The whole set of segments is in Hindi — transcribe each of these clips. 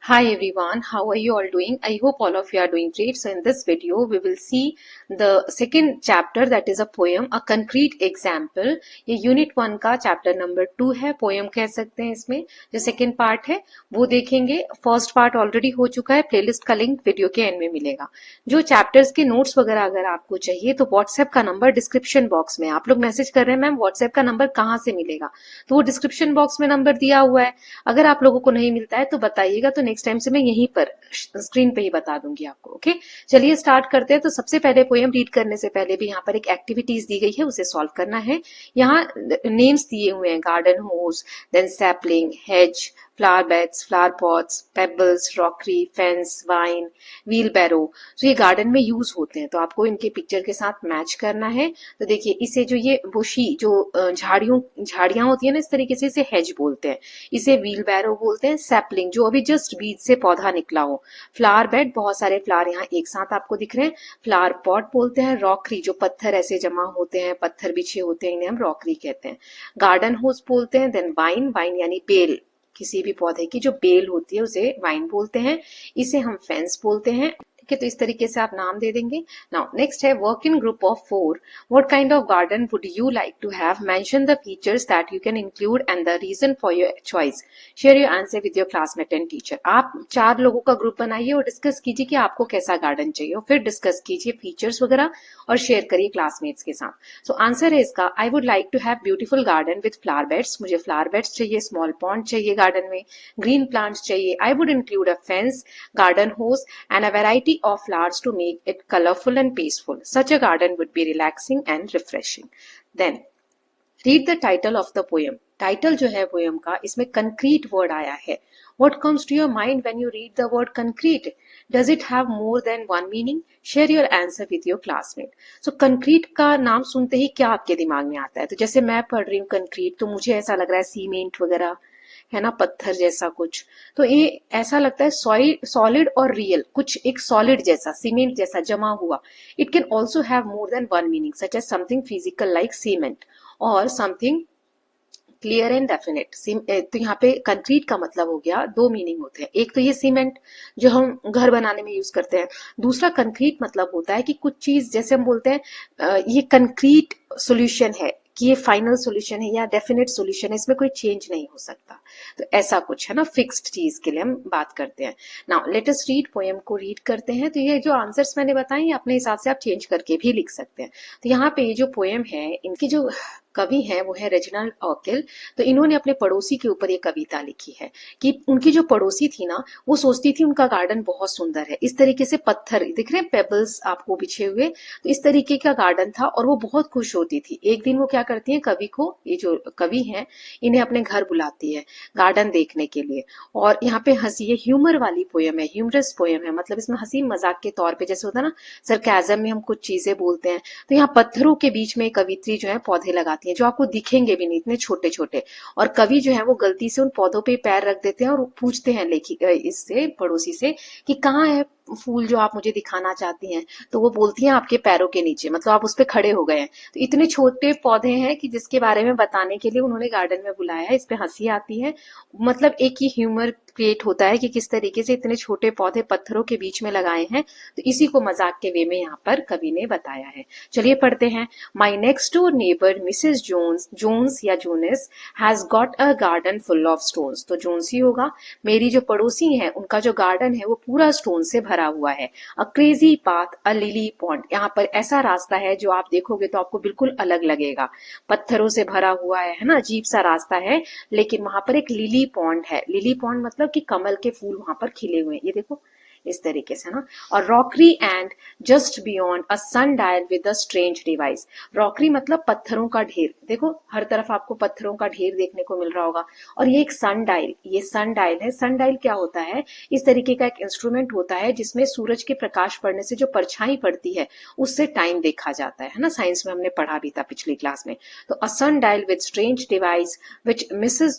Hi everyone, how are you all doing? I hope all of you are doing great. So in this video, we will see the second chapter, that is a poem, a concrete example. ये यूनिट 1 का चैप्टर नंबर 2 है, पोएम कह सकते हैं इसमें. जो सेकेंड पार्ट है वो देखेंगे. फर्स्ट पार्ट ऑलरेडी हो चुका है, प्लेलिस्ट का लिंक वीडियो के एंड में मिलेगा. जो चैप्टर्स के नोट्स वगैरह अगर आपको चाहिए तो व्हाट्सएप का नंबर डिस्क्रिप्शन बॉक्स में. आप लोग मैसेज कर रहे हैं मैम व्हाट्सएप का नंबर कहाँ से मिलेगा, तो वो डिस्क्रिप्शन बॉक्स में नंबर दिया हुआ है. अगर आप लोगों को नहीं मिलता है तो बताइएगा, तो नेक्स्ट टाइम से मैं यहीं पर स्क्रीन पे ही बता दूंगी आपको. ओके, चलिए स्टार्ट करते हैं. तो सबसे पहले पोएम रीड करने से पहले भी यहाँ पर एक एक्टिविटीज दी गई है, उसे सॉल्व करना है. यहाँ नेम्स दिए हुए हैं, garden hose, then sapling, hedge, flower beds, flower pots, pebbles, rockery, fence, vine, wheel barrow. तो ये गार्डन में यूज होते हैं, तो आपको इनके पिक्चर के साथ मैच करना है. तो देखिए, इसे जो ये बुशी जो झाड़ियां होती है ना, इस तरीके से इसे हेज बोलते हैं. इसे व्हील बैरो बोलते हैं. सैपलिंग जो अभी जस्ट बीज से पौधा निकला हो. फ्लावर बेड, बहुत सारे फ्लावर यहाँ एक साथ आपको दिख रहे हैं, फ्लावर पॉट बोलते हैं. रॉकरी जो पत्थर ऐसे जमा होते हैं, पत्थर बिछे होते हैं, इन्हें हम रॉकरी कहते हैं. गार्डन होज बोलते हैं. देन वाइन, वाइन यानी बेल, किसी भी पौधे की जो बेल होती है उसे वाइन बोलते हैं. इसे हम फेंस बोलते हैं. ठीक है, तो इस तरीके से आप नाम दे देंगे. नाउ नेक्स्ट है work in group of 4. What kind of garden would you like to have? Mention the features that you can include and the reason for your choice. Share your answer with your classmate and teacher. आप 4 लोगों का ग्रुप बनाइए और डिस्कस कीजिए कि आपको कैसा गार्डन चाहिए, और फिर डिस्कस कीजिए फीचर्स वगैरह और शेयर करिए क्लासमेट्स के साथ. सो आंसर है इसका, I would like to have beautiful garden with flower beds. मुझे फ्लावर बेड्स चाहिए, स्मॉल पॉन्ड चाहिए गार्डन में, ग्रीन प्लांट्स चाहिए. I would include a fence, garden hose and a variety of flowers to make it colorful and peaceful. Such a garden would be relaxing and refreshing. Then read the title of the poem. Title जो है पोएम का, इसमें कंक्रीट वर्ड आया है. What comes to your mind when you read the word concrete? Does it have more than one meaning? Share your answer with your classmate. So concrete का नाम सुनते ही क्या आपके दिमाग में आता है? तो जैसे मैं पढ़ रही हूँ कंक्रीट, तो मुझे ऐसा लग रहा है सीमेंट वगैरह है ना, पत्थर जैसा कुछ. तो ये ऐसा लगता है सॉलिड और रियल, कुछ एक सॉलिड जैसा, सीमेंट जैसा जमा हुआ. It can also have more than one meaning, such as something physical like cement और समथिंग क्लियर एंड डेफिनेट. तो यहाँ पे कंक्रीट का मतलब हो गया, 2 मीनिंग होते हैं. एक तो ये सीमेंट जो हम घर बनाने में यूज करते हैं. दूसरा कंक्रीट मतलब होता है कि कुछ चीज, जैसे हम बोलते हैं ये कंक्रीट सॉल्यूशन है, कि ये फाइनल सॉल्यूशन है या डेफिनेट सॉल्यूशन है, इसमें कोई चेंज नहीं हो सकता. तो ऐसा कुछ है ना, फिक्स्ड चीज के लिए हम बात करते हैं. Now let us read. Poem को रीड करते हैं. तो ये जो आंसर्स मैंने बताए, अपने हिसाब से आप चेंज करके भी लिख सकते हैं. तो यहाँ पे ये जो पोएम है, इनकी जो कवि है वो है रेजिनाल्ड ऑकिल. तो इन्होंने अपने पड़ोसी के ऊपर ये कविता लिखी है कि उनकी जो पड़ोसी थी ना, वो सोचती थी उनका गार्डन बहुत सुंदर है. इस तरीके से पत्थर दिख रहे हैं, पेबल्स आपको बिछे हुए, तो इस तरीके का गार्डन था और वो बहुत खुश होती थी. एक दिन वो क्या करती है, कवि को, ये जो कवि है इन्हें अपने घर बुलाती है गार्डन देखने के लिए. और यहाँ पे हंसी, ये ह्यूमर वाली पोएम है, ह्यूमरस पोएम है, मतलब इसमें हंसी मजाक के तौर पे, जैसे होता है ना सरकाजम में हम कुछ चीजें बोलते हैं. तो यहाँ पत्थरों के बीच में कवित्री जो है पौधे लगाती है, जो आपको दिखेंगे भी नहीं, इतने छोटे छोटे. और कवि जो है वो गलती से उन पौधों पे पैर रख देते हैं और पूछते हैं लेखिका इससे, पड़ोसी से, कि कहाँ है फूल जो आप मुझे दिखाना चाहती हैं. तो वो बोलती हैं आपके पैरों के नीचे, मतलब आप उस पे खड़े हो गए हैं. तो इतने छोटे पौधे हैं कि जिसके बारे में बताने के लिए उन्होंने गार्डन में बुलाया है. इस पे हंसी आती है, मतलब एक ही ह्यूमर क्रिएट होता है कि किस तरीके से इतने छोटे पौधे पत्थरों के बीच में लगाए हैं. तो इसी को मजाक के वे में यहाँ पर कवि ने बताया है. चलिए पढ़ते हैं. My next door neighbour Mrs Jones या Jones has got a garden full of stones. तो जोन्स ही होगा. मेरी जो पड़ोसी है उनका जो गार्डन है वो पूरा स्टोन से भरा हुआ है. अ crazy path, a lily pond. यहाँ पर ऐसा रास्ता है जो आप देखोगे तो आपको बिल्कुल अलग लगेगा, पत्थरों से भरा हुआ है ना, अजीब सा रास्ता है. लेकिन वहां पर एक लिली पॉन्ड है. लिली पॉन्ड मतलब कि कमल के फूल वहां पर खिले हुए हैं, ये देखो इस तरीके से ना. और rockery and just beyond a sun dial with a strange device. Rockery मतलब पत्थरों का ढेर, देखो हर तरफ आपको पत्थरों का ढेर देखने को मिल रहा होगा. और ये एक सन डायल, ये सन डायल है. सन डायल क्या होता है, इस तरीके का एक इंस्ट्रूमेंट होता है जिसमें सूरज के प्रकाश पड़ने से जो परछाई पड़ती है उससे टाइम देखा जाता है ना. साइंस में हमने पढ़ा भी था पिछली क्लास में. तो a sun dial with strange device which Mrs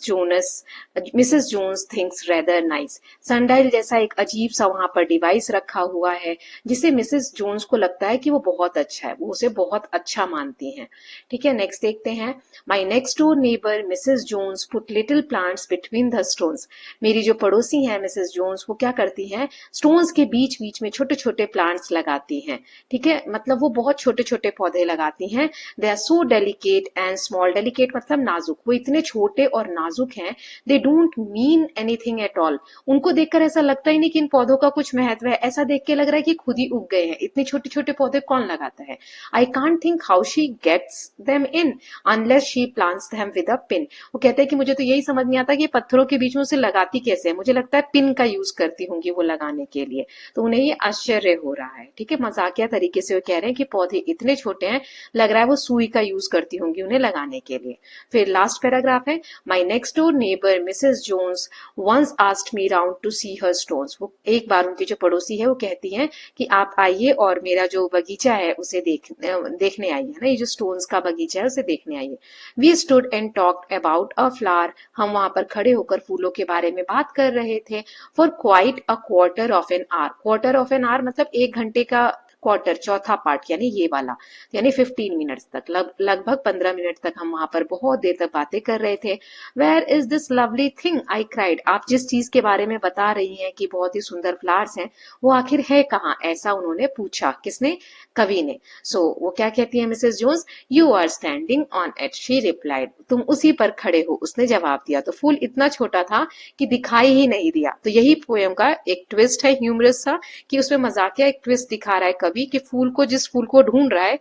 Jones thinks rather nice. Sundial जैसा एक अजीब सा वहां पर डिवाइस रखा हुआ है जिसे मिसेस जोन्स को लगता है कि वो बहुत अच्छा है, वो उसे बहुत अच्छा मानती हैं। ठीक है, नेक्स्ट देखते हैं। My next door neighbour Mrs Jones put little plants between the stones. मेरी जो पड़ोसी है मिसेस जोन्स, वो क्या करती हैं, स्टोन्स के बीच बीच में छोटे छोटे प्लांट्स लगाती हैं। ठीक है, मतलब वो बहुत छोटे छोटे पौधे लगाती हैं। They are so delicate and small, delicate मतलब नाजुक, वो इतने छोटे और नाजुक हैं। They don't mean anything at all, उनको देखकर ऐसा लगता ही नहीं कि इन पौधों का कुछ महत्व है, ऐसा देख के लग रहा है कि खुद ही उग गए हैं। इतने छोटे छोटे पौधे कौन लगाता है? I can't think how she gets them in unless she plants them with a pin. वो कहते हैं कि मुझे तो यही समझ नहीं आता कि पत्थरों के बीच में उसे लगाती कैसे है, मुझे लगता है पिन का यूज करती होंगी वो लगाने के लिए। तो उन्हें ये आश्चर्य हो रहा है। ठीक है, मजाकिया तरीके से वो कह रहे हैं कि पौधे इतने छोटे हैं, लग रहा है वो सुई का यूज करती होंगी उन्हें लगाने के लिए। फिर लास्ट पैराग्राफ है, my next door neighbour Mrs Jones once asked me round to see her stones. वो एक बार उनकी जो पड़ोसी है वो कहती है कि आप आइए और मेरा जो बगीचा है उसे देखने आइए, है ना, ये जो स्टोन्स का बगीचा है उसे देखने आइए। We stood and talked about a flower, हम वहां पर खड़े होकर फूलों के बारे में बात कर रहे थे। For quite a quarter of an hour, quarter of an hour मतलब 1 घंटे का क्वार्टर, चौथा पार्ट यानी ये वाला, यानी 15 मिनट्स तक, लगभग 15 मिनट तक हम वहां पर बहुत देर तक बातें कर रहे थे। Where is this lovely thing I cried, आप जिस चीज के बारे में बता रही हैं कि बहुत ही सुंदर फ्लावर्स हैं, वो आखिर है कहाँ, ऐसा उन्होंने पूछा। किसने? कवि ने। सो वो क्या कहती है Mrs Jones, you are standing on it, she replied, तुम उसी पर खड़े हो, उसने जवाब दिया। तो फूल इतना छोटा था कि दिखाई ही नहीं दिया। तो यही पोएम का एक ट्विस्ट है, ह्यूमरस सा, कि उसमें मजाकिया एक ट्विस्ट दिखा रहा है कवि कि फूल को, जिस फूल को ढूंढ रहा है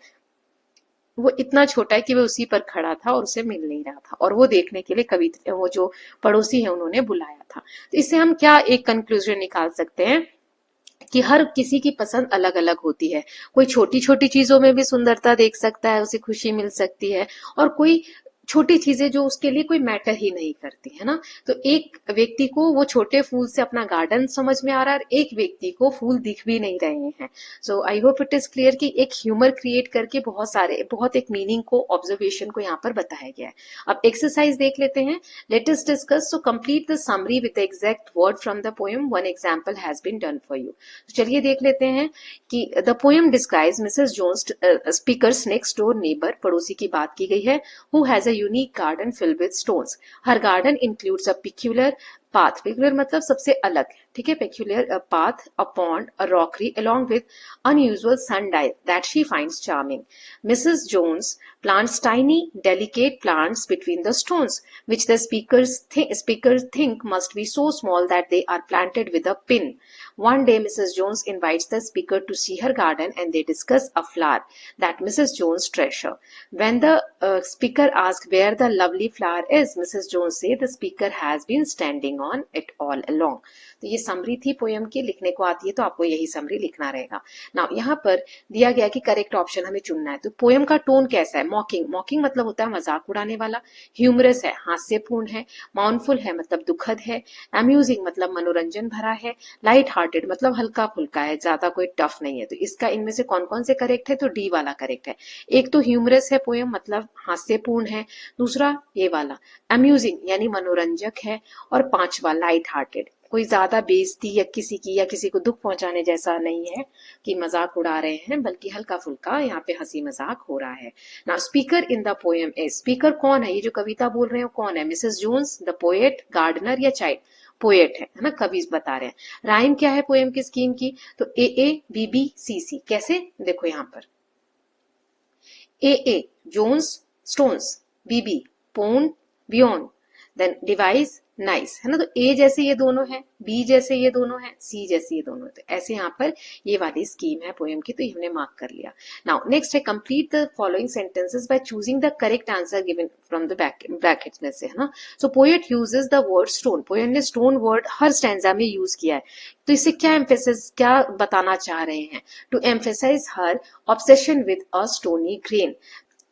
वो इतना छोटा है कि वो उसी पर खड़ा था और उसे मिल नहीं रहा था, और वो देखने के लिए कवि, वो जो पड़ोसी है उन्होंने बुलाया था। तो इससे हम क्या एक कंक्लूजन निकाल सकते हैं कि हर किसी की पसंद अलग अलग होती है। कोई छोटी छोटी चीजों में भी सुंदरता देख सकता है, उसे खुशी मिल सकती है, और कोई छोटी चीजें जो उसके लिए कोई मैटर ही नहीं करती, है ना। तो एक व्यक्ति को वो छोटे फूल से अपना गार्डन समझ में आ रहा है, और एक व्यक्ति को फूल दिख भी नहीं रहे हैं। So I hope it is clear कि एक ह्यूमर क्रिएट करके बहुत एक मीनिंग को, ऑब्जर्वेशन को यहाँ पर बताया गया है। अब एक्सरसाइज देख लेते हैं। Let us discuss, so complete the summary with the exact word from the poem, one example has been done for you. तो चलिए देख लेते हैं कि the poem describes Mrs Jones speaker's next door neighbour, पड़ोसी की बात की गई है, who has a unique garden filled with stones. Her garden includes a peculiar path. Peculiar मतलब सबसे अलग, ठीक है, peculiar a path, a pond, a rockery, along with unusual sundial that she finds charming. Mrs. Jones plants tiny, delicate plants between the stones, which the speakers think must be so small that they are planted with a pin. One day, Mrs. Jones invites the speaker to see her garden, and they discuss a flower that Mrs. Jones treasures. When the speaker asks where the lovely flower is, Mrs. Jones says the speaker has been standing on it all along. तो ये समरी थी पोयम की, लिखने को आती है तो आपको यही समरी लिखना रहेगा। नाउ यहाँ पर दिया गया कि करेक्ट ऑप्शन हमें चुनना है। तो पोयम का टोन कैसा है? मॉकिंग, मॉकिंग मतलब होता है मजाक उड़ाने वाला, ह्यूमरस है, हास्यपूर्ण है, माउनफुल है मतलब दुखद है, अम्यूजिंग मतलब मनोरंजन भरा है, लाइट हार्टेड मतलब हल्का फुल्का है, ज्यादा कोई टफ नहीं है। तो इसका इनमें से कौन कौन से करेक्ट है? तो डी वाला करेक्ट है। एक तो ह्यूमरस है पोयम, मतलब हास्यपूर्ण है, दूसरा ये वाला अम्यूजिंग यानी मनोरंजक है, और पांचवा लाइट हार्टेड, कोई ज्यादा बेइज्जती या किसी को दुख पहुंचाने जैसा नहीं है कि मजाक उड़ा रहे हैं, बल्कि हल्का फुल्का यहाँ पे हंसी मजाक हो रहा है। ना speaker in the poem is, speaker कौन है? ये जो कविता बोल रहे हो कौन है? Mrs Jones, the poet, gardener या चाइल्ड? पोएट है ना, कवि बता रहे हैं। राइम क्या है पोएम की स्कीम की? तो ए बी बी सी सी। कैसे? देखो यहाँ पर ए जोन्स स्टोन्स, बी पोन बियॉन्ड, देन डिवाइस नाइस, है ना। तो ए जैसे ये दोनों है, बी जैसे ये दोनों है, सी जैसे ये दोनों है। तो ऐसे यहाँ पर ये वाली स्कीम है पोएम की, तो हमने मार्क कर लिया। नाउ नेक्स्ट है complete the following sentences by choosing the correct answer given from the brackets में से, है ना। So poet uses the word stone, poet ने स्टोन वर्ड हर स्टैंजा में यूज किया है। तो इससे क्या एम्फेसिस, क्या बताना चाह रहे हैं? To emphasise her obsession with a stony grain,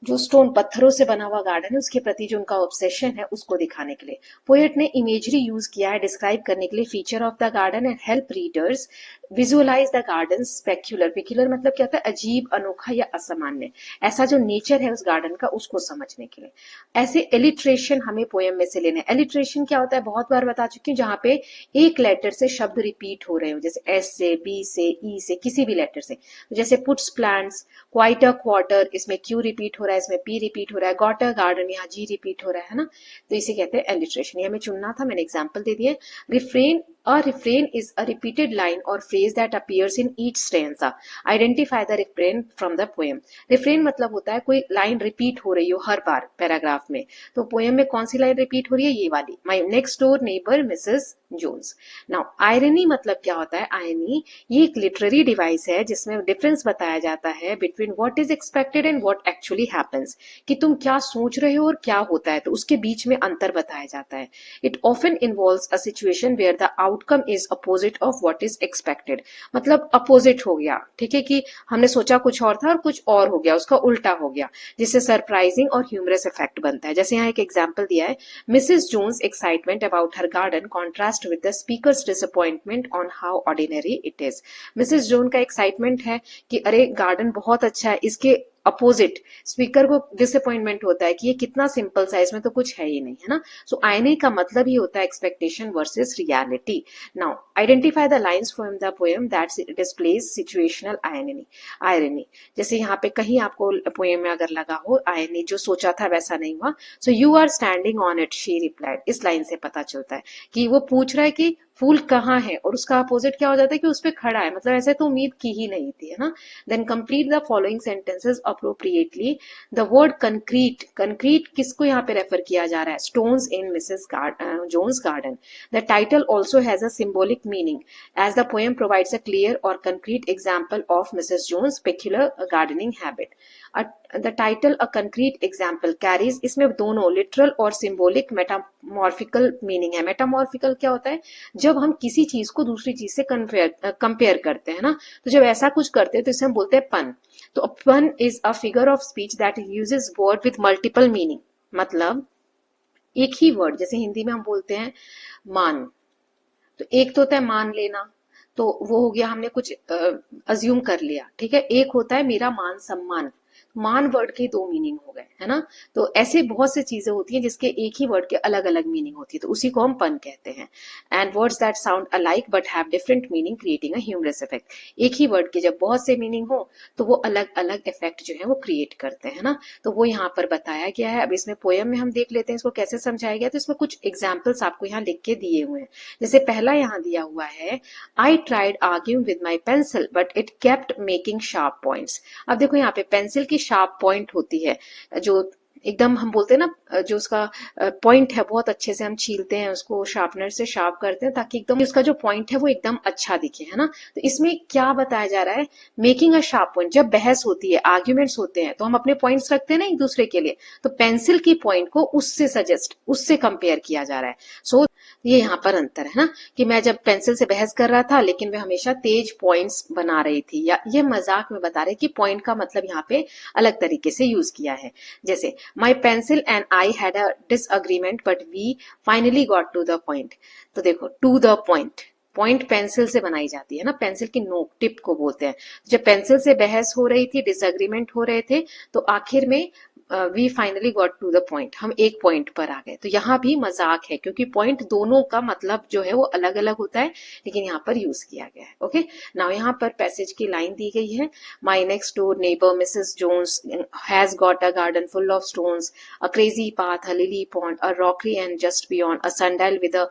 जो स्टोन पत्थरों से बना हुआ गार्डन है उसके प्रति जो उनका ऑब्सेशन है उसको दिखाने के लिए पोएट ने इमेजरी यूज किया है डिस्क्राइब करने के लिए feature of the garden and help readers visualise the garden specular peculiar मतलब क्या होता है अजीब अनोखा या असामान्य ऐसा जो नेचर है उस गार्डन का उसको समझने के लिए ऐसे एलिट्रेशन हमें पोएम में से लेने एलिट्रेशन क्या होता है बहुत बार बता चुकी हूँ जहां पे एक लेटर से शब्द रिपीट हो रहे हो जैसे एस से बी से ई से किसी भी लेटर से जैसे puts plants quite a quarter इसमें क्यू रिपीट हो रहा है इसमें पी रिपीट हो रहा है गॉट अ गार्डन यहाँ जी रिपीट हो रहा है ना तो इसे कहते हैं एलिट्रेशन ये हमें चुनना था मैंने एग्जाम्पल दे दिए refrain A refrain is a repeated line or phrase that appears in each stanza. Identify the refrain from the poem. Refrain मतलब होता है कोई लाइन रिपीट हो रही हो हर बार पैराग्राफ में तो पोएम में कौन सी लाइन रिपीट हो रही है ये वाली my next door neighbour Mrs Jones now irony मतलब क्या होता है आयरनी ये एक लिटरेरी डिवाइस है जिसमें डिफरेंस बताया जाता है between what is expected and what actually happens कि तुम क्या सोच रहे हो और क्या होता है तो उसके बीच में अंतर बताया जाता है it often involves a situation where the outcome is opposite of what is expected मतलब अपोजिट हो गया ठीक है कि हमने सोचा कुछ और था और कुछ और हो गया उसका उल्टा हो गया जिससे सरप्राइजिंग और ह्यूमरस इफेक्ट बनता है जैसे यहाँ एक एग्जाम्पल दिया है Mrs Jones excitement about her garden contrast with the speaker's disappointment on how ordinary it is Mrs Jones का एक्साइटमेंट है कि अरे गार्डन बहुत अच्छा है इसके अपोजिट स्पीकर को डिसअपॉइंटमेंट होता है कि ये कितना सिंपल सा इसमें तो कुछ है ही नहीं है ना सो आयरनी का मतलब ही होता है expectation versus reality now identify the lines from the poem that displays situational irony जैसे यहाँ पे कहीं आपको पोएम में अगर लगा हो आयरनी जो सोचा था वैसा नहीं हुआ so you are standing on it she replied इस लाइन से पता चलता है कि वो पूछ रहा है कि फूल कहाँ है और उसका अपोजिट क्या हो जाता है कि उस पर खड़ा है मतलब ऐसे तो उम्मीद की ही नहीं थी है ना then complete the following sentences appropriately the word concrete concrete किसको यहाँ पे रेफर किया जा रहा है stones in Mrs Jones garden the title also has a symbolic meaning as the poem provides a clear और concrete example of Mrs Jones peculiar gardening habit the title a concrete example carries इसमें दोनों लिटरल और सिंबॉलिक मेटामॉर्फिकल मीनिंग है मेटामॉर्फिकल क्या होता है जब हम किसी चीज को दूसरी चीज से कंपेयर करते हैं ना तो जब ऐसा कुछ करते हैं तो इसे हम बोलते हैं पन तो पन is a figure of speech that uses word with multiple meaning मतलब एक ही वर्ड जैसे हिंदी में हम बोलते हैं मान तो एक तो होता है मान लेना तो वो हो गया हमने कुछ अज्यूम कर लिया ठीक है एक होता है मेरा मान सम्मान मान वर्ड के दो मीनिंग हो गए है ना तो ऐसे बहुत सी चीजें होती हैं जिसके एक ही वर्ड के अलग अलग मीनिंग होती है तो उसी को हम पन कहते हैं and words that sound alike but have different meaning creating a humorous effect एक ही वर्ड के जब बहुत से मीनिंग हो तो वो अलग अलग इफेक्ट जो है वो क्रिएट करते हैं ना तो वो यहाँ पर बताया गया है अब इसमें पोएम में हम देख लेते हैं इसको कैसे समझाया गया तो इसमें कुछ एग्जाम्पल्स आपको यहाँ लिख के दिए हुए हैं जैसे पहला यहाँ दिया हुआ है I tried arguing with my pencil but it kept making sharp points अब देखो यहाँ पे पेंसिल की शार्प पॉइंट होती है जो एकदम हम बोलते हैं ना जो उसका पॉइंट है बहुत अच्छे से हम छीलते हैं उसको शार्पनर से शार्प करते हैं ताकि एकदम उसका जो पॉइंट है वो एकदम अच्छा दिखे है ना तो इसमें क्या बताया जा रहा है मेकिंग अ शार्प पॉइंट जब बहस होती है आर्ग्यूमेंट्स होते हैं तो हम अपने पॉइंट्स रखते हैं ना एक दूसरे के लिए तो पेंसिल की पॉइंट को उससे कंपेयर किया जा रहा है सो ये यहाँ पर अंतर है ना कि मैं जब पेंसिल से बहस कर रहा था लेकिन वह हमेशा तेज पॉइंट्स बना रही थी या ये मजाक में बता रहे कि पॉइंट का मतलब यहाँ पे अलग तरीके से यूज किया है जैसे my pencil and I had a disagreement but we finally got to the point तो देखो टू द पॉइंट पेंसिल से बनाई जाती है ना पेंसिल की नोक टिप को बोलते हैं जब पेंसिल से बहस हो रही थी डिसएग्रीमेंट हो रहे थे तो आखिर में we finally got to the point हम एक पॉइंट पर आ गए तो यहाँ भी मजाक है क्योंकि पॉइंट दोनों का मतलब जो है वो अलग अलग होता है लेकिन यहाँ पर यूज किया गया है ओके नाउ यहाँ पर पैसेज की लाइन दी गई है my next door neighbour Mrs Jones has got a garden full of stones a crazy path a lily pond a rockery and just beyond a sundial with a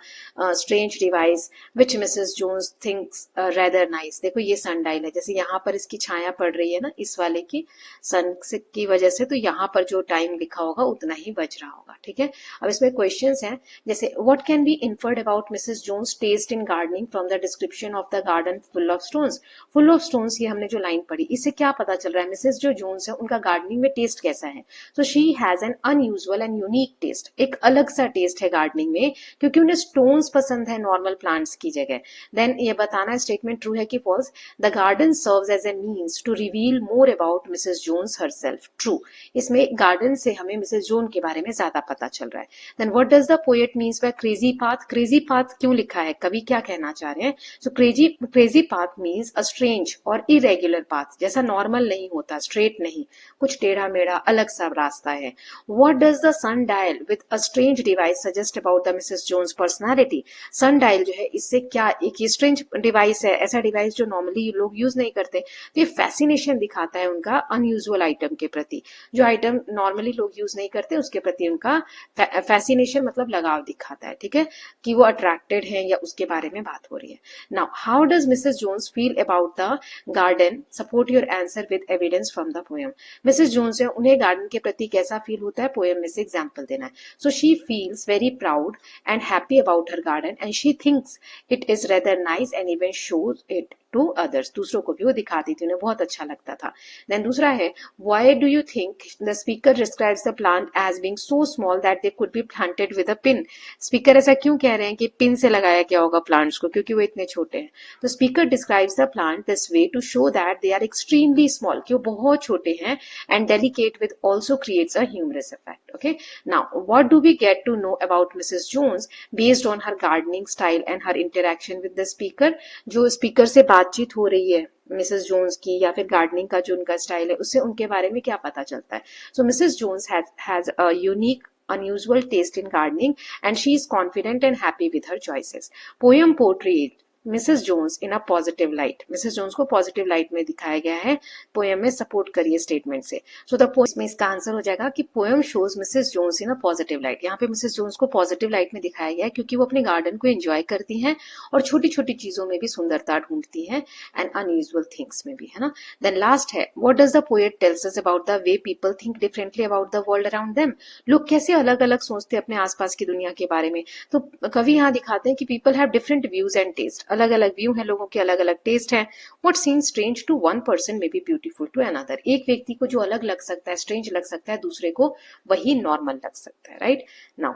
strange device which Mrs. Jones thinks rather nice देखो ये sundial है जैसे यहाँ पर इसकी छाया पड़ रही है ना इस वाले की सन की वजह से तो यहाँ पर जो टाइम लिखा होगा उतना ही बच रहा होगा ठीक है अब इसमें क्वेश्चंस हैं जैसे what can be inferred about Mrs Jones taste in gardening from the description of the garden full of stones ये हमने जो लाइन पढ़ी इससे क्या पता चल रहा है मिसेस जो जोन्स है उनका गार्डनिंग में टेस्ट कैसा है so she has an unusual and unique taste एक अलग सा टेस्ट है गार्डनिंग में क्योंकि उन्हें स्टोन्स पसंद है नॉर्मल प्लांट्स की जगह देन ये बताना स्टेटमेंट ट्रू है कि false the garden serves as a means to reveal more about Mrs Jones herself true इसमें गार्डन से हमें मिसेस जोन के बारे में ज्यादा पता चल रहा है। Then what does the poet means by crazy path? Crazy path क्यों लिखा है, कवि क्या कहना चाह रहे हैं? So crazy path means a strange और इरेग्युलर पाथ, जैसा नॉर्मल नहीं होता, स्ट्रेट नहीं, कुछ टेढ़ा मेढ़ा अलग सा रास्ता है। What does the sun dial with a strange device suggest about the Mrs Jones personality? Sun dial जो है इससे क्या, एक स्ट्रेंज डिवाइस है, ऐसा डिवाइस जो नॉर्मली लोग यूज नहीं करते, तो ये फैसिनेशन दिखाता है उनका अनयूजुअल आइटम के प्रति, जो आइटम नॉर्मली लोग यूज नहीं करते उसके प्रति उनका फैसिनेशन मतलब लगाव दिखाता है, ठीक है, कि वो अट्रैक्टेड है या उसके बारे में बात हो रही है। Now how does Mrs Jones feel about the garden? Support your answer with evidence from the poem. Mrs Jones है, उन्हें गार्डन के प्रति कैसा फील होता है, पोएम में से एग्जाम्पल देना है। So she feels very proud and happy about her garden and she thinks it is rather nice and even shows it to others, दूसरों को भी वो दिखाती थी, उन्हें बहुत अच्छा लगता था। देन दूसरा है, why do you think the speaker describes the plant as being so small that they could be planted with a pin? Speaker ऐसा क्यों कह रहे हैं कि पिन से लगाया गया होगा प्लांट्स को, क्योंकि वो इतने छोटे हैं। The speaker describes the plant this way to show that they are extremely small, कि वो बहुत छोटे हैं, and delicate with also creates a humorous effect. Okay, now what do we get to know about Mrs Jones based on her gardening style and her interaction with the speaker? जो स्पीकर से बातचीत हो रही है मिसेस जोन्स की, या फिर गार्डनिंग का जो उनका स्टाइल है, उससे उनके बारे में क्या पता चलता है? So Mrs Jones has a unique unusual taste in gardening and she is confident and happy with her choices. Poem portrayed Mrs Jones in a positive light, Mrs Jones को पॉजिटिव लाइट में दिखाया गया है पोएम में, सपोर्ट करिए स्टेटमेंट से। सो द पोएम में इसका आंसर हो जाएगा कि poem shows Mrs Jones in a positive light. यहाँ पे मिसेस जोन्स को पॉजिटिव लाइट में दिखाया गया है क्योंकि वो अपने गार्डन को एंजॉय करती हैं और छोटी छोटी चीजों में भी सुंदरता ढूंढती हैं एंड अनयूजुअल थिंग्स में भी, है ना। देन लास्ट है, what does the poet tells us about the way people think differently about the world around them? लोग कैसे अलग अलग सोचते हैं अपने आसपास की दुनिया के बारे में। तो कवि यहाँ दिखाते हैं कि people have different views and taste, अलग अलग व्यू है, लोगों के अलग अलग टेस्ट है। What seems strange to one person may be beautiful to another, एक व्यक्ति को जो अलग लग सकता है, स्ट्रेंज लग सकता है, दूसरे को वही नॉर्मल लग सकता है, right. Now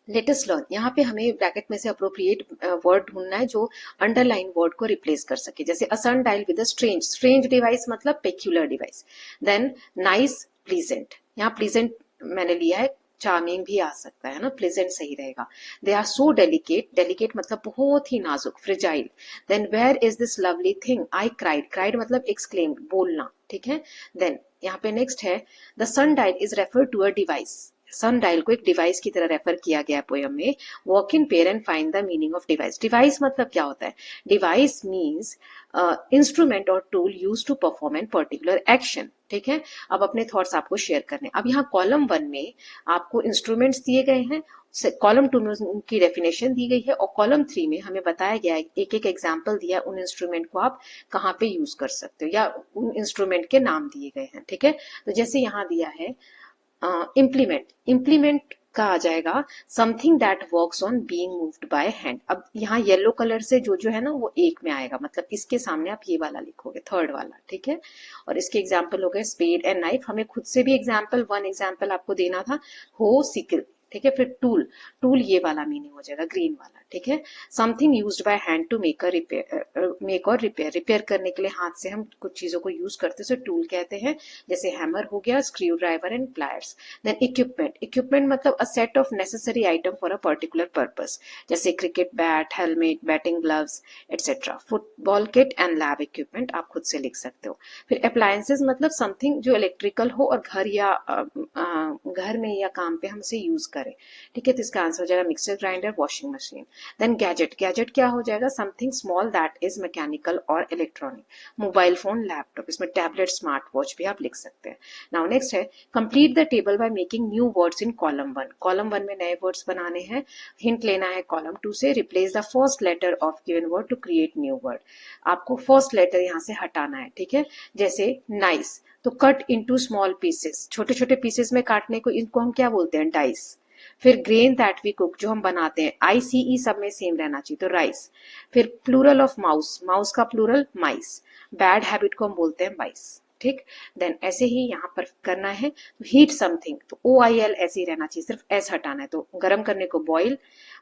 let us learn, यहाँ पे हमें ब्रैकेट में से अप्रोप्रिएट वर्ड ढूंढना है जो अंडरलाइन वर्ड को रिप्लेस कर सके। जैसे a sun dial with a strange, strange device मतलब peculiar device. Then nice, pleasant, यहाँ प्लीजेंट मैंने लिया है, चार्मिंग भी आ सकता है ना, प्लेजेंट सही रहेगा। They are so delicate, delicate मतलब बहुत ही नाजुक, fragile. Then where is this lovely thing, I cried, cried मतलब एक्सक्लेम्ड, बोलना, ठीक है। देन यहाँ पे नेक्स्ट है, the sun dial is refer to a device, sun dial को एक डिवाइस की तरह रेफर किया गया पोएम में। Walk in pair and find the meaning of device, device मतलब क्या होता है? डिवाइस मीन्स इंस्ट्रूमेंट और tool use to perform an particular action, ठीक है। अब अपने थॉट्स आपको शेयर करने, अब यहाँ कॉलम 1 में आपको इंस्ट्रूमेंट्स दिए गए हैं, कॉलम 2 में उनकी डेफिनेशन दी गई है, और कॉलम 3 में हमें बताया गया है, एक एक एग्जाम्पल दिया, उन इंस्ट्रूमेंट को आप कहाँ पे यूज कर सकते हो, या उन इंस्ट्रूमेंट के नाम दिए गए हैं, ठीक है। तो जैसे यहाँ दिया है इम्प्लीमेंट, इम्प्लीमेंट का आ जाएगा something that works on being moved by hand. अब यहाँ येलो कलर से जो जो है ना वो एक में आएगा, मतलब इसके सामने आप ये वाला लिखोगे, थर्ड वाला, ठीक है। और इसके एग्जाम्पल हो गए स्पेड एंड नाइफ, हमें खुद से भी एग्जाम्पल 1 एग्जाम्पल आपको देना था, हो, सिकल, ठीक है। फिर टूल, टूल ये वाला मीनिंग हो जाएगा, ग्रीन वाला, ठीक है। Something used by hand to make make और रिपेयर, रिपेयर करने के लिए हाथ से हम कुछ चीजों को यूज करते हैं, उसे टूल कहते हैं, जैसे हैमर हो गया, screwdriver and pliers. Then equipment, equipment मतलब a set of necessary item for a particular purpose, जैसे cricket bat, helmet, batting gloves etcetera. Football kit and lab equipment आप खुद से लिख सकते हो। फिर अप्लायंसेस मतलब समथिंग जो इलेक्ट्रिकल हो और घर या घर में या काम पे हम इसे यूज करें, ठीक है। तो इसका आंसर हो जाएगा mixer grinder, washing machine. Then gadget, gadget क्या हो जाएगा? Something small that is mechanical और इलेक्ट्रॉनिक, मोबाइल फोन, लैपटॉप, इसमें टैबलेट, स्मार्ट वॉच भी आप लिख सकते हैं। नाउ नेक्स्ट है, complete the table by making new words in column 1, column 1 में नए वर्ड्स बनाने हैं, हिंट लेना है कॉलम 2 से। Replace the first letter of given word to create new word, आपको फर्स्ट लेटर यहाँ से हटाना है, ठीक है। जैसे नाइस, तो कट इनटू स्मॉल पीसेस, छोटे छोटे पीसेस में काटने को, इनको हम क्या बोलते हैं? डाइस। फिर ग्रेन दैट वी कुक, जो हम बनाते हैं, ICE सब में सेम रहना चाहिए, तो राइस। फिर प्लूरल ऑफ माउस, माउस का प्लूरल माइस। बैड हैबिट को हम बोलते हैं माइस, ठीक। देन ऐसे ही यहाँ पर करना है, तो हीट समथिंग, तो OIL ऐसे ही रहना चाहिए, सिर्फ एस हटाना है। तो गर्म करने को बॉयल,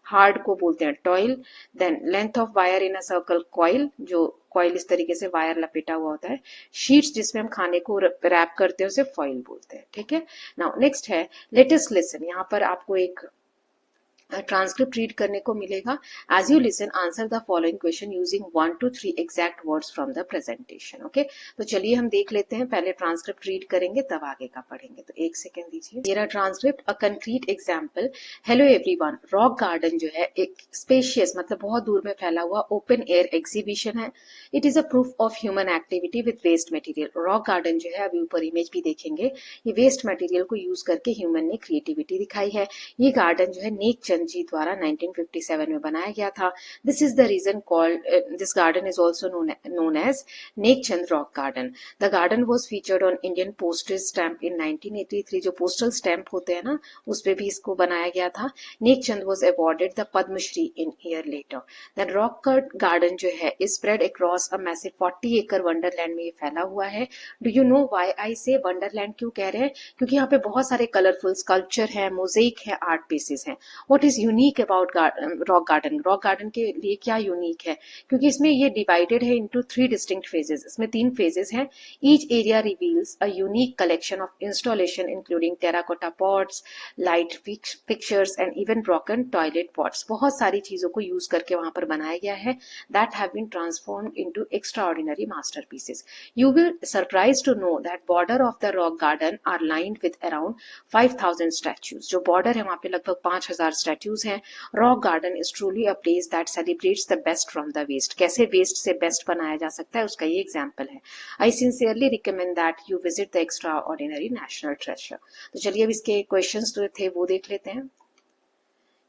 हार्ड को बोलते हैं toil. Then length of wire in a circle coil, जो कॉइल इस तरीके से वायर लपेटा हुआ होता है। शीट्स जिसमें हम खाने को रैप करते हैं उसे फॉइल बोलते हैं, ठीक है। नाउ नेक्स्ट है लेटेस्ट लिसन, यहाँ पर आपको एक ट्रांसक्रिप्ट रीड करने को मिलेगा। As you listen answer the following question using 1 to 3 exact words from the presentation. Okay, तो चलिए हम देख लेते हैं, पहले ट्रांसक्रिप्ट रीड करेंगे तब आगे का पढ़ेंगे। तो एक सेकेंड दीजिए। मेरा ट्रांसक्रिप्ट अ concrete example. Hello everyone, rock garden जो है एक स्पेशियस मतलब बहुत दूर में फैला हुआ ओपन एयर एग्जीबिशन है। It is a proof of human activity with waste material. Rock garden जो है, अभी ऊपर इमेज भी देखेंगे, ये वेस्ट मटेरियल को यूज करके ह्यूमन ने क्रिएटिविटी दिखाई है। ये गार्डन जो है नेक चंद जी द्वारा 1957 में बनाया गया था। This is the reason called this garden is also known as Nek Chand rock garden. The garden was featured on Indian postage stamp in 1983। जो पोस्टल स्टैम्प होते हैं ना, उस पे भी इसको बनाया गया था। Nek Chand was awarded the Padmashri in year later. Then rock garden जो है is spread across a massive 40 एकड़ वंडरलैंड में ये फैला हुआ है। Do you know why I say wonderland क्यों कह रहे हैं? क्योंकि यहाँ पे बहुत सारे कलरफुल स्कल्पचर है, मोजेक है, आर्ट पीसेस हैं। What is unique about rock garden? Rock garden के लिए क्या यूनिक है? क्योंकि इसमें ये डिवाइडेड है इनटू 3 डिस्टिंक्ट फेजेस। इसमें 3 फेजेस हैं। Each area reveals a unique collection of installation including terracotta pots, light fixtures and even broken toilet pots. बहुत सारी चीजों को यूज करके वहां पर बनाया गया है, that have been transformed into extraordinary masterpieces. You will surprised to know that border of the rock garden are lined with around 5,000 statues. जो border है वहाँ पे लगभग 5,000 statues हैं। Rock garden is truly a place that celebrates the best from the waste. कैसे waste से best बनाया जा सकता है, उसका ये example है। I sincerely recommend that you visit the extraordinary national treasure. तो चलिए अब इसके questions जो थे वो देख लेते हैं।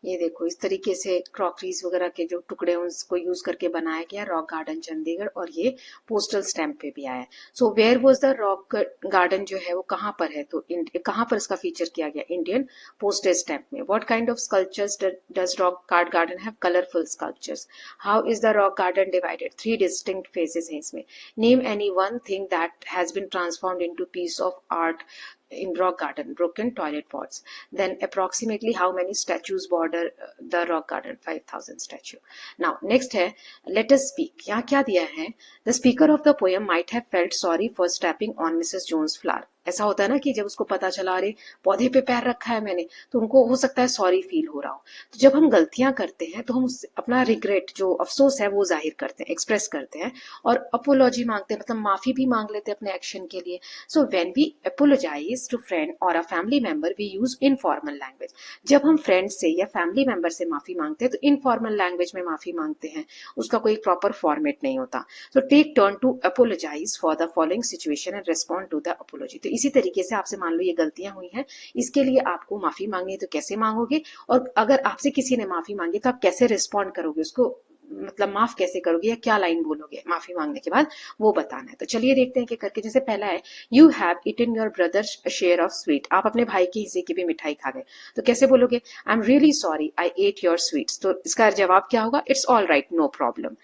ये देखो इस तरीके से क्रॉकरीज वगैरह के जो टुकड़े हैं उसको यूज करके बनाया गया रॉक गार्डन चंडीगढ़, और ये पोस्टल स्टैम्प पे भी आया है। So where was the rock garden जो है वो कहाँ पर है? तो कहाँ पर इसका फीचर किया गया? इंडियन पोस्टेज स्टैम्प में। What kind of sculptures does rock garden have? Colourful sculptures. How is the rock garden divided? 3 distinct phases हैं इसमें। Name any one thing that has been transformed into piece of art in rock garden. Broken toilet pots. Then approximately how many statues border the rock garden? 5,000 statue. Now next है let us speak. यहाँ क्या दिया है? The speaker of the poem might have felt sorry for stepping on Mrs. Jones' flower. ऐसा होता है ना कि जब उसको पता चला अरे पौधे पे पैर रखा है मैंने, तो उनको हो सकता है सॉरी फील हो रहा हो। तो जब हम गलतियां करते हैं तो हम अपना रिग्रेट, जो अफसोस है, वो जाहिर करते हैं, एक्सप्रेस करते हैं, और अपोलॉजी मांगते हैं, मतलब माफी भी मांग लेते हैं अपने एक्शन के लिए। So when we apologise to friend और a family member we use informal language. जब हम फ्रेंड से या फैमिली मेंबर से माफी मांगते हैं तो इनफॉर्मल लैंग्वेज में माफी मांगते हैं, उसका कोई प्रॉपर फॉर्मेट नहीं होता। तो take turn to apologise for the following situation and respond to the apology. तो इसी तरीके से आपसे मान लो ये गलतियां हुई हैं, इसके लिए आपको माफी मांगनी है तो कैसे मांगोगे, और अगर आपसे किसी ने माफी मांगी तो आप कैसे रिस्पॉन्ड करोगे, उसको मतलब माफ कैसे करोगे या क्या लाइन बोलोगे माफी मांगने के बाद, वो बताना है। तो चलिए देखते हैं कि करके। जैसे पहला है you have eaten your brothers share of sweet. आप अपने भाई के हिस्से की भी मिठाई खा गए, तो कैसे बोलोगे? I am really sorry I ate your sweets. तो इसका जवाब क्या होगा? It's all right, no problem.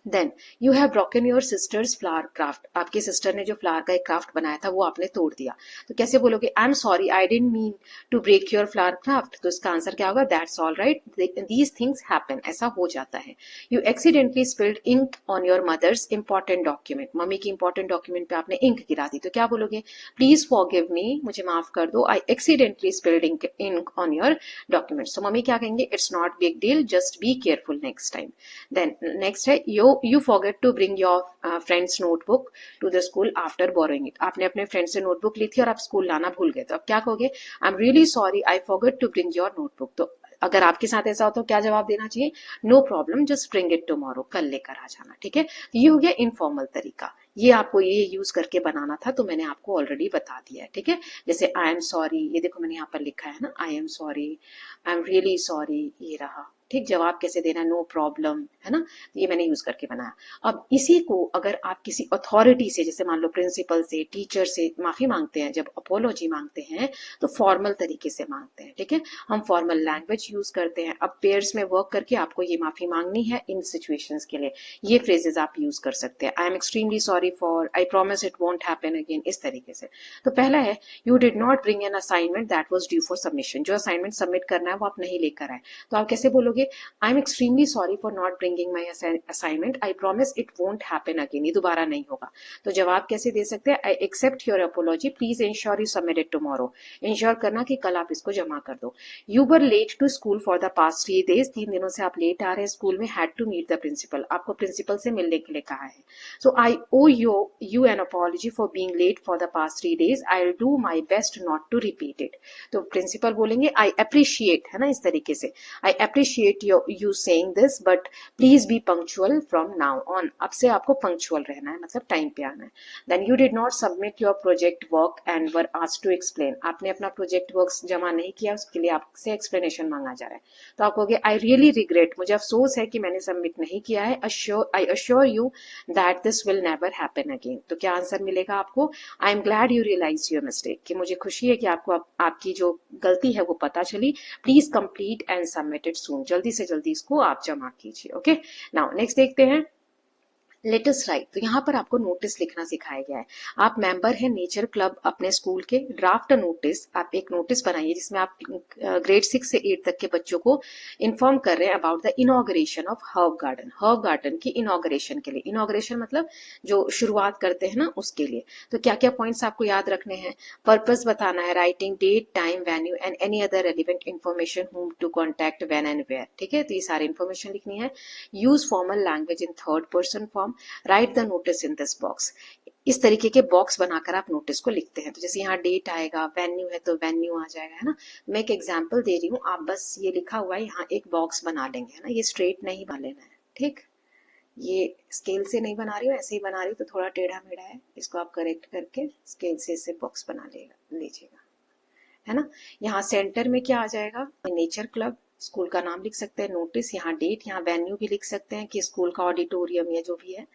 Then you have broken your sister's flower craft. आपकी सिस्टर ने जो फ्लावर का एक क्राफ्ट बनाया था वो आपने तोड़ दिया, तो कैसे बोलोगे? I am sorry I didn't mean to break your flower craft. तो इसका आंसर क्या होगा? That's all right, these things happen. ऐसा हो जाता है। You accidentally spilled ink on your mother's important document. मम्मी की इंपॉर्टेंट डॉक्यूमेंट पे आपने इंक गिरा दी, तो क्या बोलोगे? प्लीज फॉरगिव मी, मुझे माफ कर दो, I accidentally spilled ink on your document. So mummy क्या कहेंगे? It's not big deal, just be careful next time. Then next है you forget to bring your friend's notebook to the school after borrowing it. आपने अपने फ्रेंड से नोटबुक ली थी और आप स्कूल लाना भूल गए, तो अब क्या कहोगे? I am really sorry I forget to bring your notebook. तो अगर आपके साथ ऐसा हो तो क्या जवाब देना चाहिए? No problem, just bring it tomorrow, कल लेकर आ जाना। ठीक है, तो ये हो गया इनफॉर्मल तरीका। ये आपको ये यूज करके बनाना था, तो मैंने आपको ऑलरेडी बता दिया है। ठीक है, जैसे आई एम सॉरी, ये देखो मैंने यहाँ पर लिखा है ना, आई am sorry, I am really sorry, ये रहा। ठीक, जवाब कैसे देना? नो प्रॉब्लम, है ना, ये मैंने यूज करके बनाया। अब इसी को अगर आप किसी अथॉरिटी से, जैसे मान लो प्रिंसिपल से, टीचर से माफी मांगते हैं, जब अपोलॉजी मांगते हैं तो फॉर्मल तरीके से मांगते हैं। ठीक है, हम फॉर्मल लैंग्वेज यूज करते हैं। अब पेयर्स में वर्क करके आपको ये माफी मांगनी है इन सिचुएशंस के लिए, ये फ्रेजेस आप यूज कर सकते हैं। I am extremely sorry sorry for, I promise it won't happen again, इस तरीके से। तो पहला है you did not bring an assignment that was due for submission, जो असाइनमेंट सबमिट करना है वो आप नहीं लेकर आए, तो आप कैसे बोलोगे, I am extremely sorry for not bringing my assignment, I promise it won't happen again, ये दोबारा नहीं होगा। तो जवाब कैसे दे सकते हैं, I accept your apology, please ensure you submit it tomorrow, ensure करना कि कल आप इसको जमा कर दो। You were late to school for the past 3 days, 3 दिनों से आप लेट आ रहे हैं स्कूल में, had to meet the principal, आपको प्रिंसिपल से मिलने के लिए कहा है। So I owe you an apology for being late for the past 3 days, I will do my best not to repeat it. तो प्रिंसिपल बोलेंगे आई अप्रिशिएट, है ना, इस तरीके से, I appreciate you saying this but please be punctual from now on, अब से आपको पंक्चुअल रहना है, मतलब टाइम पे आना है। Then you did not submit your project work and were asked to explain, आपने अपना प्रोजेक्ट वर्क जमा नहीं किया, उसके लिए आपसे एक्सप्लेनेशन मांगा जा रहा है। तो आप कहोगे आई रियली रिग्रेट, मुझे अफसोस है कि मैंने सबमिट नहीं किया है, I assure you that this will never happen again. तो क्या आंसर मिलेगा आपको, I am glad you realise your mistake, कि मुझे खुशी है कि आपको आपकी जो गलती है वो पता चली, please complete and submit it सून, जल्दी से जल्दी इसको आप जमा कीजिए। ओके, नाउ नेक्स्ट देखते हैं, लेटेस्ट राइट। तो यहाँ पर आपको नोटिस लिखना सिखाया गया है। आप मेंबर हैं नेचर क्लब अपने स्कूल के, ड्राफ्ट नोटिस, आप एक नोटिस बनाइए जिसमें आप ग्रेड 6 से 8 तक के बच्चों को इन्फॉर्म कर रहे हैं about the inauguration of herb garden, herb garden की इनॉग्रेशन के लिए, इनॉग्रेशन मतलब जो शुरुआत करते हैं ना उसके लिए। तो क्या क्या पॉइंट्स आपको याद रखने हैं, पर्पस बताना है, writing date time venue and any other relevant information whom to contact when and where, ठीक है, तो ये सारी इन्फॉर्मेशन लिखनी है। Use formal language in third person form, write the notice in this box, इस तरीके के बॉक्स बनाकर आप नोटिस को लिखते हैं। तो जैसे यहाँ डेट आएगा, वेन्यू है तो वेन्यू आ जाएगा, है ना। मैं एक एग्जांपल दे रही हूँ, आप बस ये लिखा हुआ है यहाँ एक बॉक्स बना लेंगे, है ना, ये स्ट्रेट नहीं बना लेना है, ठीक, ये स्केल से नहीं बना रही हूँ, ऐसे ही बना रही हूँ, तो थोड़ा टेढ़ा मेढ़ा है, इसको आप करेक्ट करके स्केल से इसे बॉक्स बना लीजिएगा, है ना। यहाँ सेंटर में क्या आ जाएगा, नेचर क्लब, स्कूल का नाम लिख सकते हैं, नोटिस, यहाँ डेट, यहाँ वेन्यू भी लिख सकते हैं कि स्कूल का ऑडिटोरियम या जो भी है,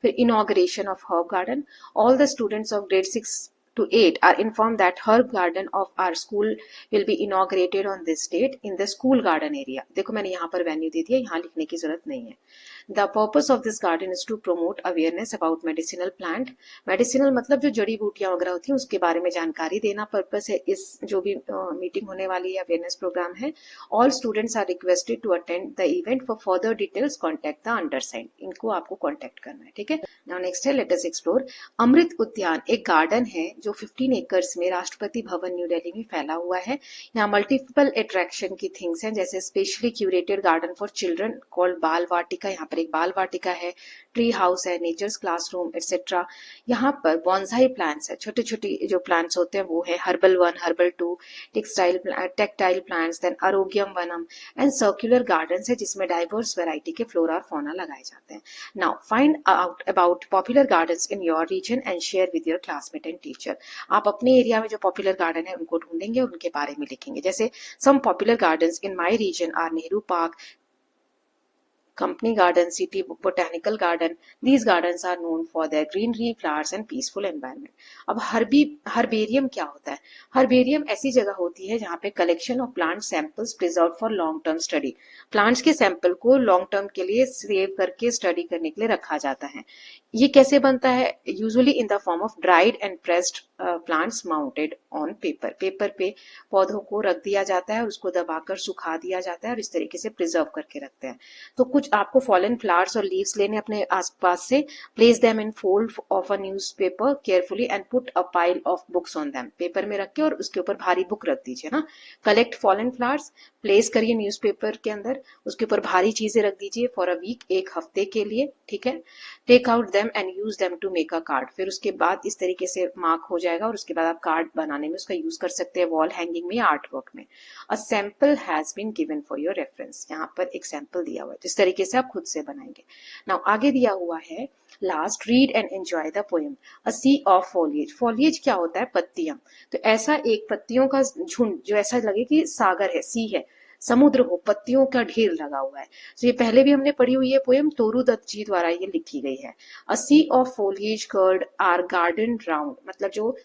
फिर inauguration of herb garden, all the students of grade 6 to 8 are informed that herb garden of our school will be inaugurated on this date in the school garden area। देखो मैंने यहाँ पर वेन्यू दे दिया, यहाँ लिखने की जरूरत नहीं है। The purpose of this garden is to promote awareness about medicinal plant, medicinal मतलब जो जड़ी बूटियां वगैरह होती हैं उसके बारे में जानकारी देना पर्पस है इस जो भी मीटिंग होने वाली है, अवेयरनेस प्रोग्राम है। All students are requested to attend the event, for further details contact the undersigned, इनको आपको कॉन्टेक्ट करना है, ठीक है। Now next है, let us explore, अमृत उद्यान एक गार्डन है जो 15 एकर्स में राष्ट्रपति भवन न्यू दिल्ली में फैला हुआ है। यहाँ मल्टीपल अट्रैक्शन की थिंग्स हैं, जैसे specially curated garden for children called बाल वाटिका, यहाँ पर एक बाल वाटिका है, ट्री हाउस है, नेचर्स क्लासरूम एक्सेट्रा। यहाँ पर बॉन्साई प्लांट्स है, छोटे छोटे जो प्लांट्स होते हैं वो है, herbal 1, herbal 2, tactile plants, then Aarogyam Vanam and circular garden है जिसमें डाइवर्स वेराइटी के फ्लोरा और फौना लगाए जाते हैं। Now find out about popular gardens in your region and share with your classmate and teacher. आप अपने एरिया में जो पॉपुलर गार्डन है उनको ढूंढेंगे और उनके बारे में लिखेंगे। जैसे some popular gardens in my region are Nehru park, Company Garden, City Botanical Garden. These gardens are known for their greenery, flowers and peaceful environment. अब हर्बेरियम क्या होता है? हर्बेरियम ऐसी जगह होती है जहाँ पे collection of plant samples preserve for long term study, plants के सैंपल को लॉन्ग टर्म के लिए सेव करके स्टडी करने के लिए रखा जाता है। ये कैसे बनता है? Usually in the form of dried and pressed plants mounted on paper, paper पे पौधों को रख दिया जाता है और उसको दबाकर सुखा दिया जाता है और इस तरीके से प्रिजर्व करके रखते हैं। तो कुछ आपको फॉलन फ्लावर्स और लीव्स लेने अपने आसपास से, place them in fold of a newspaper carefully and put a pile of books on them, paper में रख के और उसके ऊपर भारी बुक रख दीजिए ना। कलेक्ट फॉलन फ्लावर्स, प्लेस करिए न्यूज़पेपर के अंदर, उसके ऊपर भारी चीजें रख दीजिए फॉर अ वीक, एक हफ्ते के लिए, ठीक है। Take out them and use them to make a card, फिर उसके बाद इस तरीके से मार्क हो जाएगा और उसके बाद आप कार्ड बनाने में उसका यूज कर सकते हैं, वॉल हैंगिंग में या आर्ट वर्क में। A sample has been given for your reference, यहाँ पर एक सैंपल दिया हुआ है, इस तरीके से आप खुद से बनाएंगे। नाउ आगे दिया हुआ है last, read and enjoy the poem a sea of foliage. Foliage क्या होता है? पत्तियां। तो ऐसा एक पत्तियों का झुंड जो ऐसा लगे कि सागर है, सी है, समुद्र हो, पत्तियों का ढेर लगा हुआ है। तो ये पहले भी हमने पढ़ी हुई है पोएम, तोरू दत्त जी द्वारा ये लिखी गई है। A sea of foliage girds our garden round, मतलब जो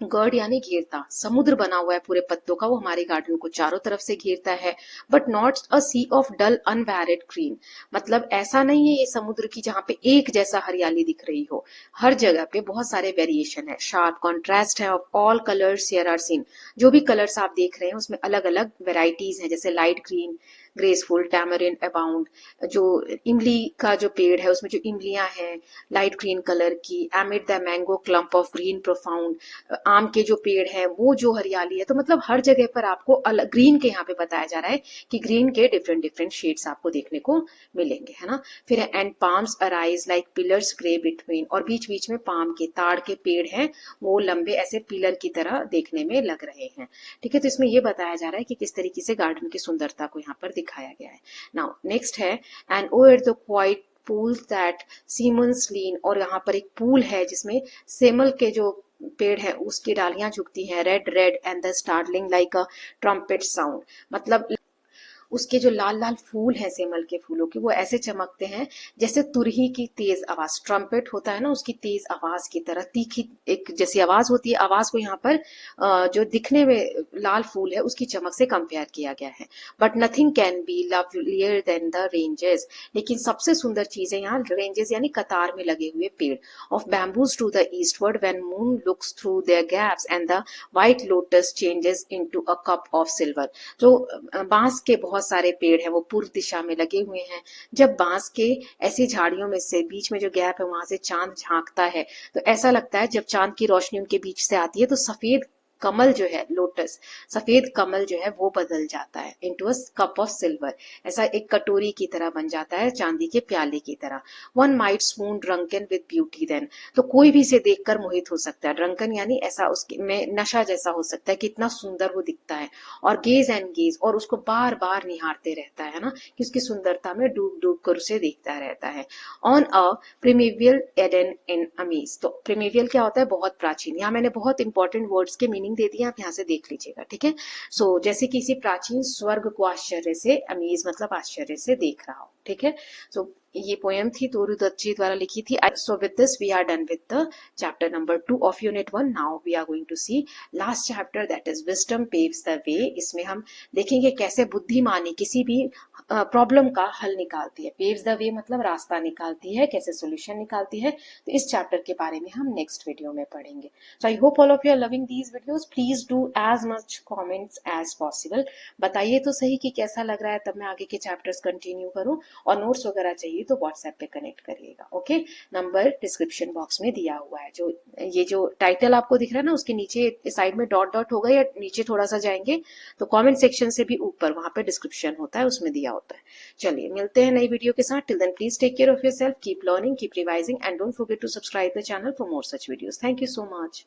गर्ड यानी घेरता, समुद्र बना हुआ है पूरे पत्तों का, वो हमारे गार्डन को चारों तरफ से घेरता है। But not a sea of dull unvaried green, मतलब ऐसा नहीं है ये समुद्र की जहां पे एक जैसा हरियाली दिख रही हो, हर जगह पे बहुत सारे वेरिएशन है, शार्प कॉन्ट्रास्ट है of all colours here are seen. जो भी कलर्स आप देख रहे हैं उसमें अलग अलग वेराइटीज हैं, जैसे light green, graceful, tamarind abound, जो इमली का जो पेड़ है उसमें जो इमलियां हैं लाइट ग्रीन कलर की, एमिड the mango clump of green profound, आम के जो पेड़ है वो जो हरियाली है। तो मतलब हर जगह पर आपको अलग ग्रीन के यहाँ पे बताया जा रहा है कि ग्रीन के डिफरेंट डिफरेंट शेड्स आपको देखने को मिलेंगे, है ना। फिर and palms arise like pillars grey between, और बीच बीच में पाम के ताड़ के पेड़ हैं वो लंबे ऐसे पिलर की तरह देखने में लग रहे हैं। ठीक है, तो इसमें ये बताया जा रहा है कि किस तरीके से गार्डन की सुंदरता को यहाँ पर दिखाया गया है। नाउ नेक्स्ट है and over the quiet pool that seemuls lean, और यहाँ पर एक पूल है जिसमें सेमल के जो पेड़ है उसकी डालियां झुकती हैं, red red and the startling like a trumpet sound, मतलब उसके जो लाल लाल फूल हैं सेमल के फूलों के वो ऐसे चमकते हैं जैसे तुरही की तेज आवाज, ट्रम्पेट होता है ना उसकी तेज आवाज की तरह तीखी एक जैसी आवाज होती है, आवाज को यहाँ पर जो दिखने में लाल फूल है उसकी चमक से कंपेयर किया गया है। But nothing can be lovelier than the ranges, लेकिन सबसे सुंदर चीज है यहाँ रेंजेस यानी कतार में लगे हुए पेड़ of bamboos to the eastward when moon looks through their gaps and the white lotus changes into a cup of silver. जो बांस के बहुत सारे पेड़ हैं वो पूर्व दिशा में लगे हुए हैं, जब बांस के ऐसी झाड़ियों में से बीच में जो गैप है वहां से चांद झांकता है तो ऐसा लगता है जब चांद की रोशनी उनके बीच से आती है तो सफेद कमल जो है लोटस, सफेद कमल जो है वो बदल जाता है into a cup of silver, ऐसा एक कटोरी की तरह बन जाता है चांदी के प्याले की तरह। One might swoon drunken with beauty then, तो कोई भी इसे देखकर मोहित हो सकता है, ड्रंकन यानी ऐसा उसके में नशा जैसा हो सकता है, कितना सुंदर वो दिखता है। और गेज एंड गेज, और उसको बार बार निहारते रहता है ना, कि उसकी सुंदरता में डूब डूब कर उसे देखता रहता है। On a primeval Eden in amaze, तो प्रिमेवियल क्या होता है, बहुत प्राचीन, यहाँ मैंने बहुत इंपॉर्टेंट वर्ड्स के मीनिंग दे दिए, आप यहाँ से देख लीजिएगा, ठीक है। सो जैसे किसी प्राचीन स्वर्ग को आश्चर्य से, अमीज मतलब आश्चर्य से देख रहा हो, ठीक है। सो ये पोएम थी तोरू दत्त जी द्वारा लिखी थी। So with this we are done with the chapter number 2 of unit 1। Now we are going to see last chapter that is wisdom paves the way. इसमें हम देखेंगे कैसे बुद्धिमानी किसी भी प्रॉब्लम का हल निकालती है, पेव्स द वे मतलब रास्ता निकालती है, कैसे सोल्यूशन निकालती है, तो इस चैप्टर के बारे में हम नेक्स्ट वीडियो में पढ़ेंगे। So I hope all of you are loving these videos, please do as much comments as possible, बताइए तो सही कि कैसा लग रहा है, तब मैं आगे के चैप्टर्स कंटिन्यू करूं। और नोट्स वगैरह चाहिए तो व्हाट्सएप पे कनेक्ट करिएगा, ओके। नंबर डिस्क्रिप्शन बॉक्स में दिया हुआ है, जो ये जो टाइटल आपको दिख रहा है ना उसके नीचे साइड में डॉट डॉट होगा, या नीचे थोड़ा सा जाएंगे तो कमेंट सेक्शन से भी ऊपर वहां पे डिस्क्रिप्शन होता है उसमें दिया होता है। चलिए मिलते हैं नई वीडियो के साथ, till then please take care of yourself, keep learning, keep revising and don't forget to subscribe the channel for more such videos. Thank you so much.